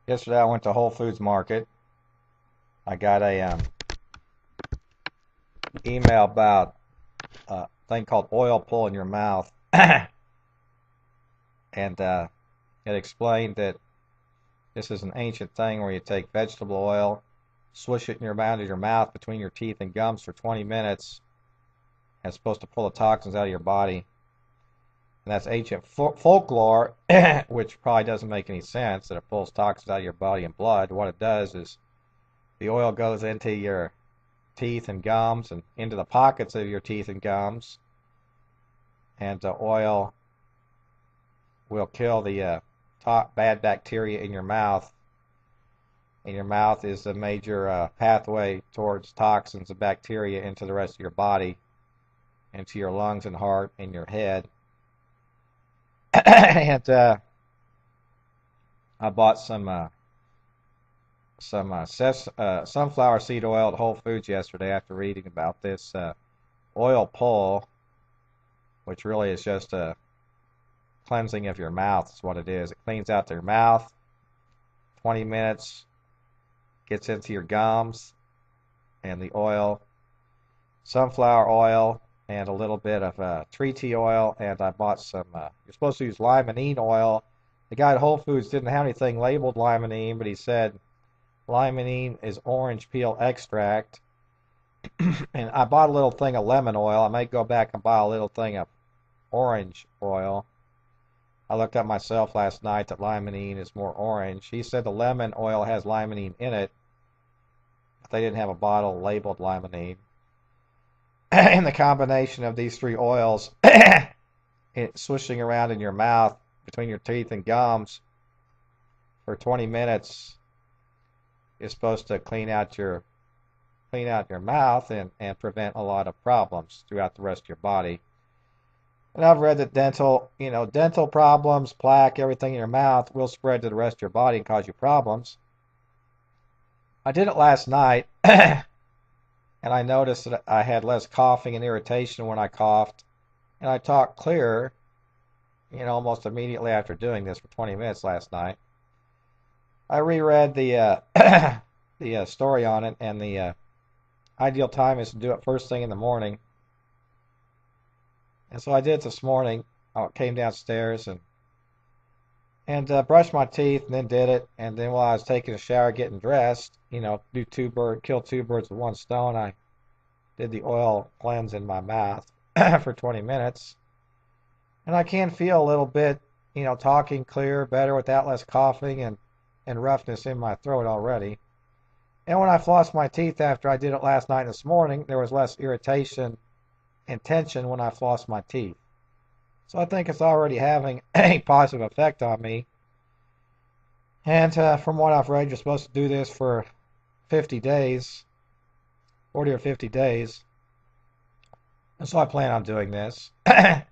Yesterday I went to Whole Foods Market. I got a email about a thing called oil pull in your mouth, and it explained that this is an ancient thing where you take vegetable oil, swish it in your mouth between your teeth and gums for 20 minutes, and it's supposed to pull the toxins out of your body. And that's ancient folklore, which probably doesn't make any sense that it pulls toxins out of your body and blood. What it does is the oil goes into your teeth and gums and into the pockets of your teeth and gums, and the oil will kill the bad bacteria in your mouth. And your mouth is a major pathway towards toxins and bacteria into the rest of your body, into your lungs and heart and your head. And I bought some sunflower seed oil at Whole Foods yesterday after reading about this oil pull, which really is just a cleansing of your mouth is what it is. It cleans out your mouth, 20 minutes, gets into your gums, and the oil, sunflower oil, and a little bit of tree tea oil, and I bought some, you're supposed to use limonene oil. The guy at Whole Foods didn't have anything labeled limonene, but he said limonene is orange peel extract. And I bought a little thing of lemon oil. I may go back and buy a little thing of orange oil. I looked up myself last night that limonene is more orange. He said the lemon oil has limonene in it, but they didn't have a bottle labeled limonene. And the combination of these three oils swishing around in your mouth between your teeth and gums for 20 minutes is supposed to clean out your mouth and prevent a lot of problems throughout the rest of your body. And I've read that dental problems, plaque, everything in your mouth will spread to the rest of your body and cause you problems. I did it last night, and I noticed that I had less coughing and irritation when I coughed, and I talked clearer, almost immediately after doing this for 20 minutes last night. I reread the the story on it, and the ideal time is to do it first thing in the morning. And so I did it this morning. I came downstairs and brushed my teeth, and then did it. And then while I was taking a shower, getting dressed, kill two birds with one stone, I did the oil cleanse in my mouth for 20 minutes. And I can feel a little bit, talking clear, better without less coughing and roughness in my throat already. And when I flossed my teeth after I did it last night and this morning, there was less irritation and tension when I flossed my teeth. So I think it's already having a positive effect on me. And from what I've read, you're supposed to do this for 50 days, 40 or 50 days. And so I plan on doing this. I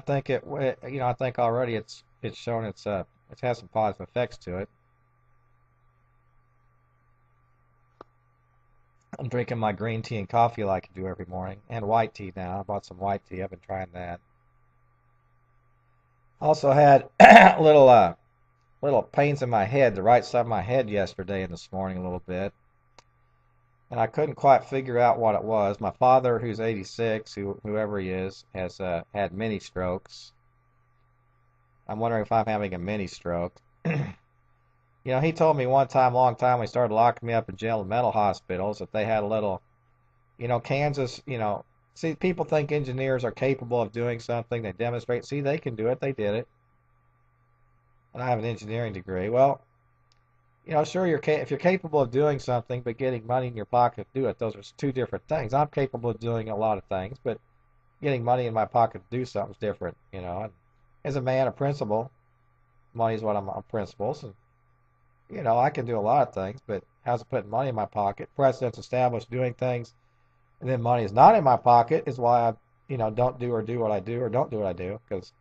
think I think already it's shown it has some positive effects to it. I'm drinking my green tea and coffee like I do every morning, and white tea now. I bought some white tea. I've been trying that. Also had little pains in my head, the right side of my head yesterday and this morning a little bit, and I couldn't quite figure out what it was. My father, who's 86, whoever he is, has had mini strokes. I'm wondering if I'm having a mini stroke. He told me one time, long time, when he started locking me up in jail and mental hospitals, that they had a little, Kansas, see, people think engineers are capable of doing something. They demonstrate. See, they can do it. They did it. And I have an engineering degree. Well, sure, if you're capable of doing something, but getting money in your pocket to do it, those are two different things. I'm capable of doing a lot of things, but getting money in my pocket to do something is different, And as a man, a principal, money is what I'm on principles, and I can do a lot of things, but how's it putting money in my pocket? Precedents established doing things, and then money is not in my pocket is why I, don't do what I do or don't do what I do, because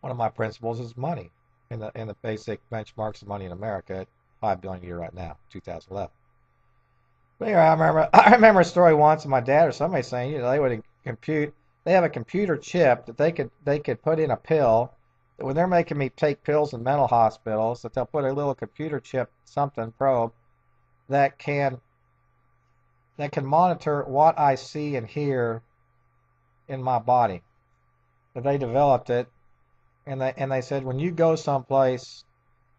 one of my principles is money, in the basic benchmarks of money in America at $5 billion a year right now, 2011. But anyway, I remember a story once of my dad or somebody saying, they would compute. They have a computer chip that they could put in a pill when they're making me take pills in mental hospitals, that they'll put a little computer chip, something probe that can monitor what I see and hear in my body. That they developed it, and they said when you go someplace,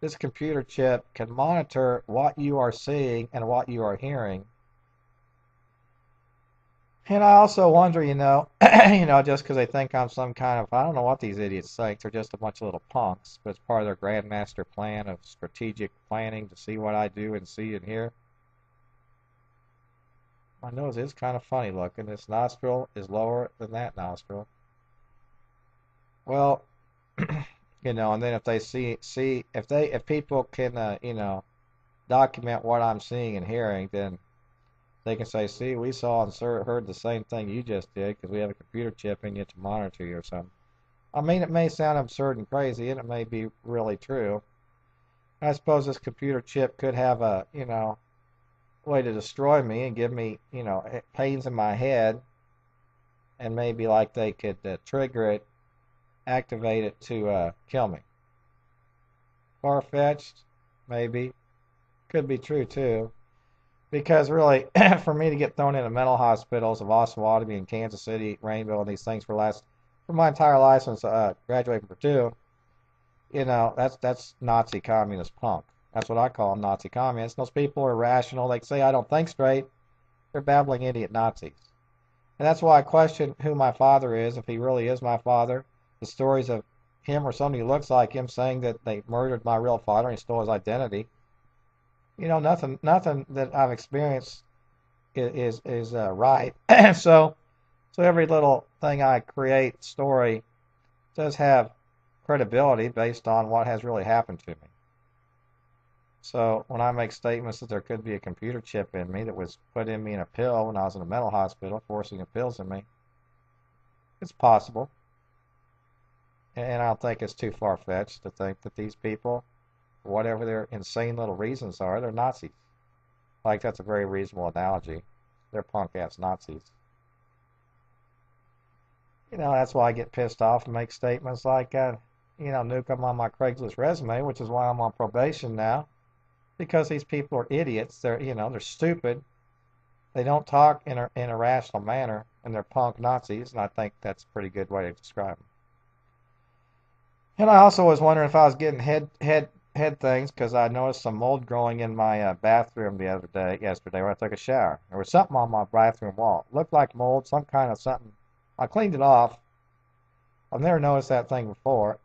this computer chip can monitor what you are seeing and what you are hearing. And I also wonder, just because they think I'm some kind of, I don't know what these idiots think, they're just a bunch of little punks, but it's part of their grandmaster plan of strategic planning to see what I do and see and hear. My nose is kind of funny looking. This nostril is lower than that nostril. Well, and then if they if people can, document what I'm seeing and hearing, then they can say, see, we saw and heard the same thing you just did because we have a computer chip in you to monitor you or something. I mean, it may sound absurd and crazy, and it may be really true. I suppose this computer chip could have a, way to destroy me and give me, pains in my head, and maybe like they could trigger it, activate it to kill me. Far-fetched, maybe. Could be true too. Because really, for me to get thrown into mental hospitals of Osawatomie and Kansas City, Rainville, and these things for my entire life since graduating from Purdue, that's Nazi communist punk. That's what I call them, Nazi communists. Those people are irrational. They say I don't think straight. They're babbling idiot Nazis. And that's why I question who my father is, if he really is my father. The stories of him or somebody who looks like him saying that they murdered my real father and he stole his identity. Nothing that I've experienced is right. So every little thing I create, story, does have credibility based on what has really happened to me. So when I make statements that there could be a computer chip in me that was put in me in a pill when I was in a mental hospital, forcing the pills in me, it's possible. And I don't think it's too far-fetched to think that these people, whatever their insane little reasons are, they're Nazis. Like, that's a very reasonable analogy. They're punk-ass Nazis. That's why I get pissed off and make statements like, nuke them on my Craigslist resume, which is why I'm on probation now. Because these people are idiots. They're stupid. They don't talk in a rational manner, and they're punk Nazis, and I think that's a pretty good way to describe them. And I also was wondering if I was getting head things because I noticed some mold growing in my bathroom yesterday when I took a shower. There was something on my bathroom wall. It looked like mold, some kind of something. I cleaned it off. I've never noticed that thing before.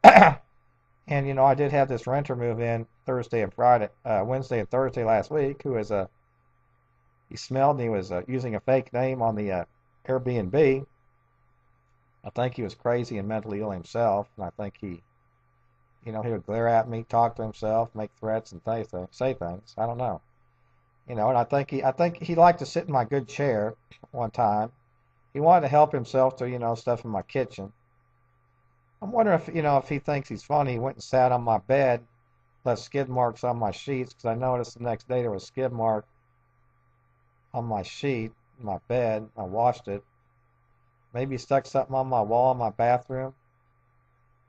And I did have this renter move in Wednesday and Thursday last week, who is he smelled and he was using a fake name on the Airbnb. I think he was crazy and mentally ill himself, and I think he would glare at me, talk to himself, make threats, and say things. I don't know. And I think he liked to sit in my good chair one time. He wanted to help himself to, stuff in my kitchen. I'm wondering if he thinks he's funny. He went and sat on my bed, left skid marks on my sheets, because I noticed the next day there was a skid mark on my sheet, my bed. I washed it. Maybe he stuck something on my wall in my bathroom,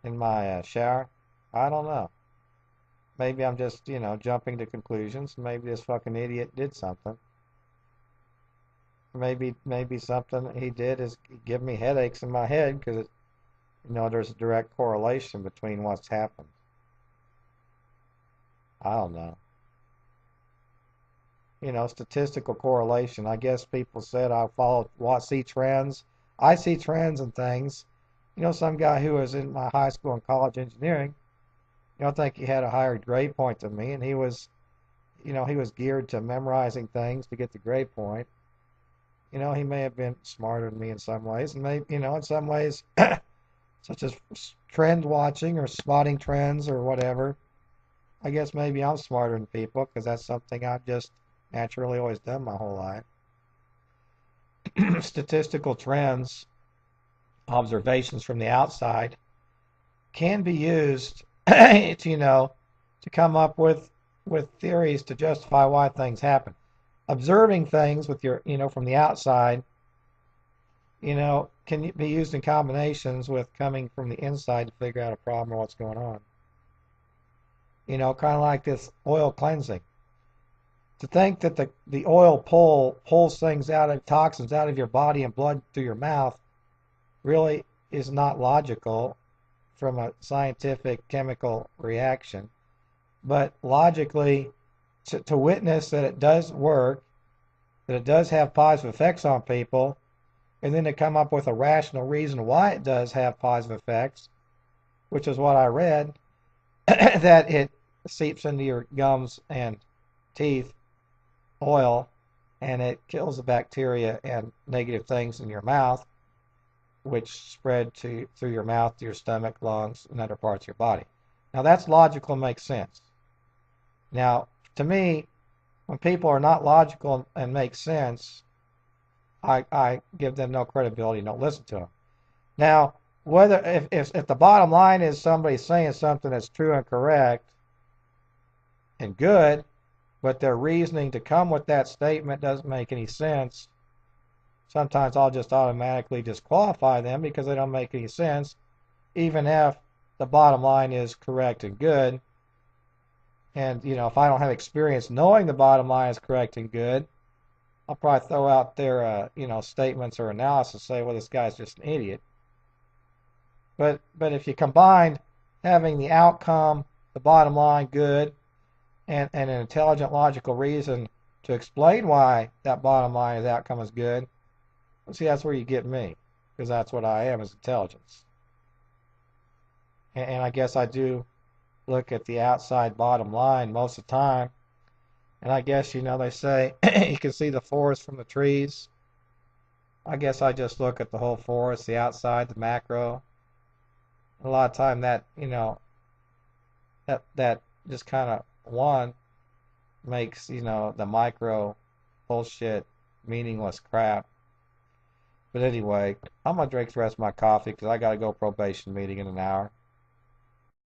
in my shower. I don't know. Maybe I'm just, jumping to conclusions. Maybe this fucking idiot did something. Maybe something he did is give me headaches in my head because there's a direct correlation between what's happened. I don't know. Statistical correlation. I guess people said I see trends. I see trends and things. Some guy who was in my high school and college engineering, I think he had a higher grade point than me, and he was geared to memorizing things to get the grade point. He may have been smarter than me in some ways, and maybe, in some ways, such as trend watching or spotting trends or whatever. I guess maybe I'm smarter than people because that's something I've just naturally always done my whole life. Statistical trends, observations from the outside, can be used to come up with theories to justify why things happen. Observing things with your, from the outside, can be used in combinations with coming from the inside to figure out a problem or what's going on. Kind of like this oil cleansing. To think that the oil pulls things out of toxins out of your body and blood through your mouth really is not logical from a scientific chemical reaction. But logically, to witness that it does work, that it does have positive effects on people, and then to come up with a rational reason why it does have positive effects, which is what I read, that it seeps into your gums and teeth, oil, and it kills the bacteria and negative things in your mouth, which spread through your mouth to your stomach, lungs, and other parts of your body. Now that's logical and makes sense. Now, to me, when people are not logical and make sense, I give them no credibility and don't listen to them. Now, whether if the bottom line is somebody saying something that's true and correct and good, but their reasoning to come with that statement doesn't make any sense, sometimes I'll just automatically disqualify them because they don't make any sense, even if the bottom line is correct and good. And, if I don't have experience knowing the bottom line is correct and good, I'll probably throw out their, statements or analysis and say, well, this guy's just an idiot. But if you combine having the outcome, the bottom line good, and an intelligent, logical reason to explain why that bottom line outcome is good, well, see, that's where you get me, because that's what I am, is intelligence. And I guess I do look at the outside bottom line most of the time. And I guess, they say you can see the forest from the trees. I guess I just look at the whole forest, the outside, the macro. A lot of time that, that just kind of one makes, the micro bullshit meaningless crap. But anyway, I'm going to drink the rest of my coffee because I got to go probation meeting in an hour.